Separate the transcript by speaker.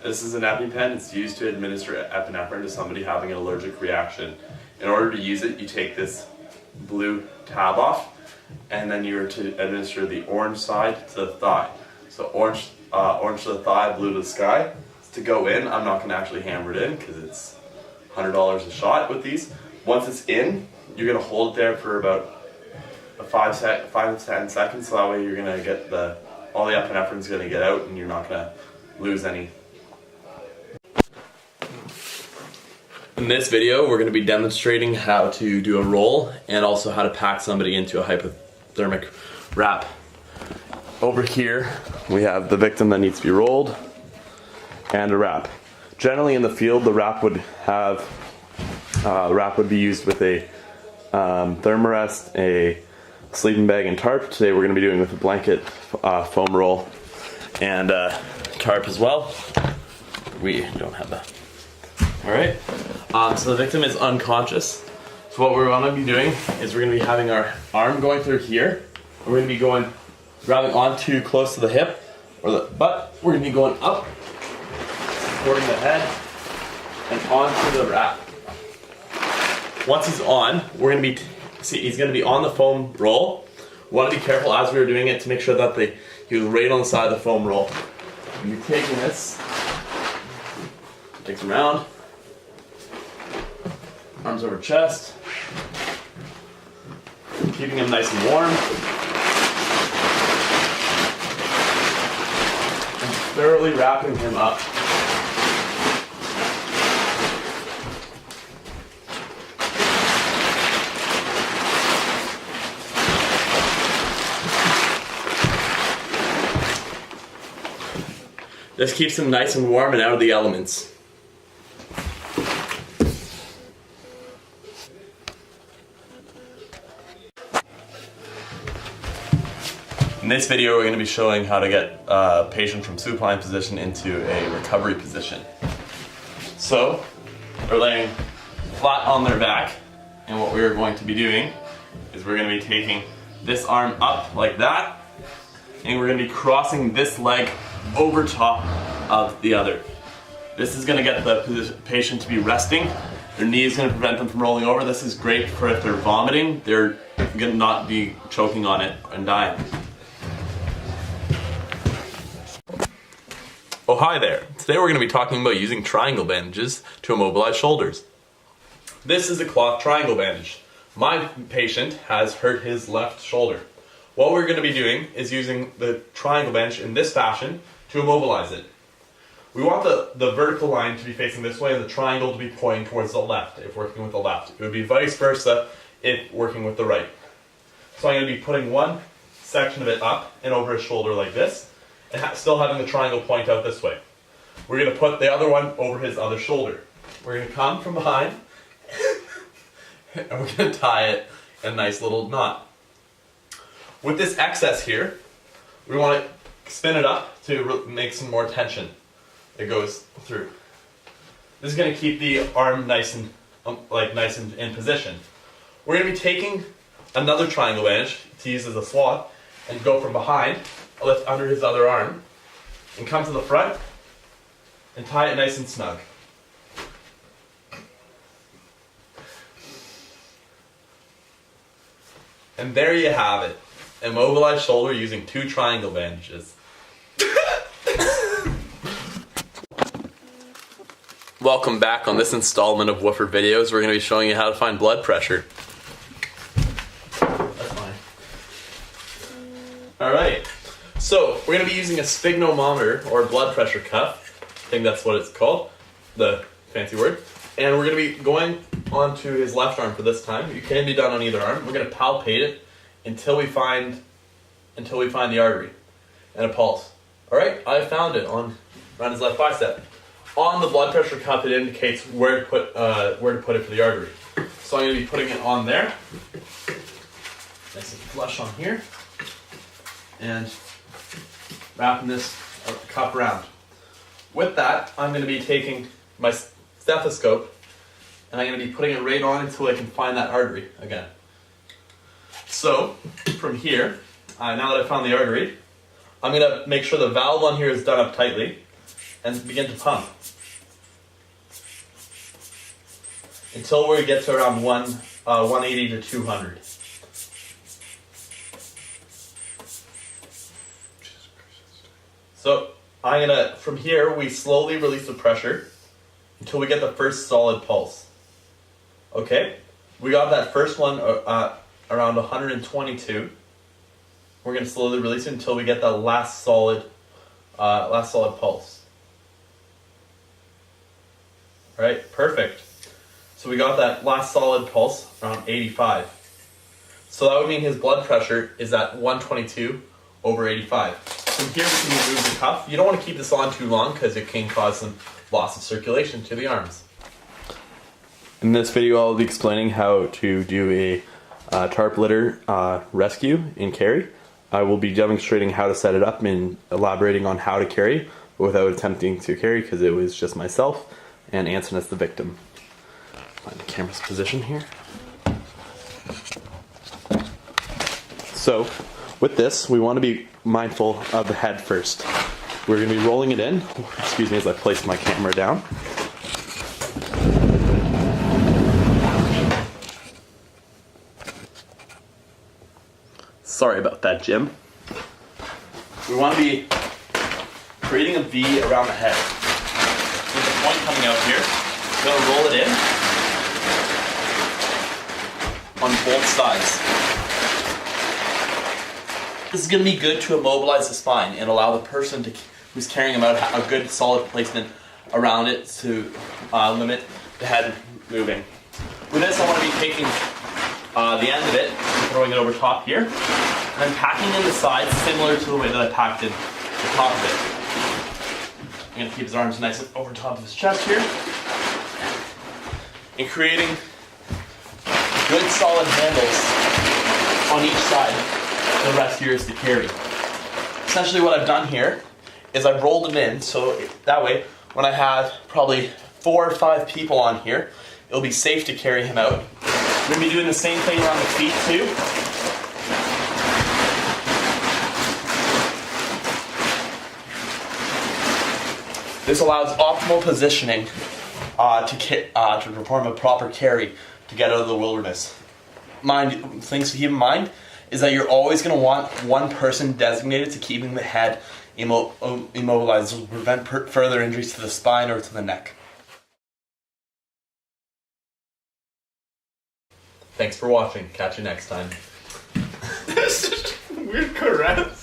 Speaker 1: This is an EpiPen. It's used to administer epinephrine to somebody having an allergic reaction. In order to use it, you take this blue tab off, and then you're to administer the orange side to the thigh. So orange to the thigh, blue to the sky. To go in, I'm not going to actually hammer it in because it's $100 a shot with these. Once it's in, you're going to hold it there for about 5 to 10 seconds, so that way you're going to get all the epinephrine's going to get out and you're not going to lose any. In this video, we're going to be demonstrating how to do a roll and also how to pack somebody into a hypothermic wrap. Over here, we have the victim that needs to be rolled and a wrap. Generally in the field, the wrap would be used with a thermarest, a sleeping bag, and tarp. Today we're going to be doing with a blanket, foam roll, and tarp as well. We don't have that. Alright, so the victim is unconscious. So what we're going to be doing is we're going to be having our arm going through here. We're going to be grabbing onto close to the hip or the butt. We're going to be going up, supporting the head, and onto the wrap. Once he's on, we're going to be, he's going to be on the foam roll. We want to be careful as we were doing it to make sure that he was right on the side of the foam roll. We're going to be taking this, takes him around, arms over chest, keeping him nice and warm, and thoroughly wrapping him up. This keeps him nice and warm and out of the elements. In this video, we're going to be showing how to get a patient from supine position into a recovery position. So, we're laying flat on their back, and what we're going to be doing is we're going to be taking this arm up like that, and we're going to be crossing this leg over top of the other. This is going to get the patient to be resting. Their knee is going to prevent them from rolling over. This is great for if they're vomiting, they're going to not be choking on it and dying. Oh, hi there. Today we're going to be talking about using triangle bandages to immobilize shoulders. This is a cloth triangle bandage. My patient has hurt his left shoulder. What we're going to be doing is using the triangle bandage in this fashion to immobilize it. We want the vertical line to be facing this way and the triangle to be pointing towards the left if working with the left. It would be vice versa if working with the right. So I'm going to be putting one section of it up and over his shoulder like this, and still having the triangle point out this way. We're going to put the other one over his other shoulder. We're going to come from behind and we're going to tie it in a nice little knot. With this excess here, we want to spin it up to make some more tension that goes through. This is going to keep the arm nice and in position. We're going to be taking another triangle bandage to use as a swath and go from behind, lift under his other arm, and come to the front and tie it nice and snug. And there you have it. Immobilized shoulder using 2 triangle bandages. Welcome back on this installment of Woofer Videos. We're going to be showing you how to find blood pressure. That's fine. Alright, so we're going to be using a sphygmometer or blood pressure cuff. I think that's what it's called, the fancy word. And we're going to be going onto his left arm for this time. It can be done on either arm. We're going to palpate it until we find the artery and a pulse. Alright, I found it around his left bicep. On the blood pressure cuff, it indicates where to put it for the artery. So I'm going to be putting it on there, nice and flush on here, and wrapping this cuff around. With that, I'm going to be taking my stethoscope and I'm going to be putting it right on until I can find that artery again. So, from here, now that I've found the artery, I'm going to make sure the valve on here is done up tightly. and begin to pump until we get to around 180 to 200. So I'm gonna, from here, we slowly release the pressure until we get the first solid pulse. Okay, we got that first one around 122. We're gonna slowly release it until we get that last solid pulse. All right, perfect. So we got that last solid pulse around 85. So that would mean his blood pressure is at 122 over 85. From here we can remove the cuff. You don't want to keep this on too long because it can cause some loss of circulation to the arms. In this video I'll be explaining how to do a tarp litter rescue in carry. I will be demonstrating how to set it up and elaborating on how to carry without attempting to carry because it was just myself and Anson as the victim. Find the camera's position here. So with this, we want to be mindful of the head first. We're going to be rolling it in. Excuse me as I place my camera down. Sorry about that, Jim. We want to be creating a V around the head. With the point coming out here, we're going to roll it in on both sides. This is going to be good to immobilize the spine and allow the person who's carrying him out a good solid placement around it to limit the head moving. With this I want to be taking the end of it, throwing it over top here, and then packing in the sides similar to the way that I packed in the top of it. I'm going to keep his arms nice and over top of his chest here, and creating good solid handles on each side. The rest here is to carry. Essentially what I've done here is I've rolled it in so that way when I have probably 4 or 5 people on here, it'll be safe to carry him out. We're going to be doing the same thing around the feet too. This allows optimal positioning to perform a proper carry to get out of the wilderness. Things to keep in mind is that you're always going to want one person designated to keeping the head immobilized to prevent further injuries to the spine or to the neck. Thanks for watching. Catch you next time. Weird caress.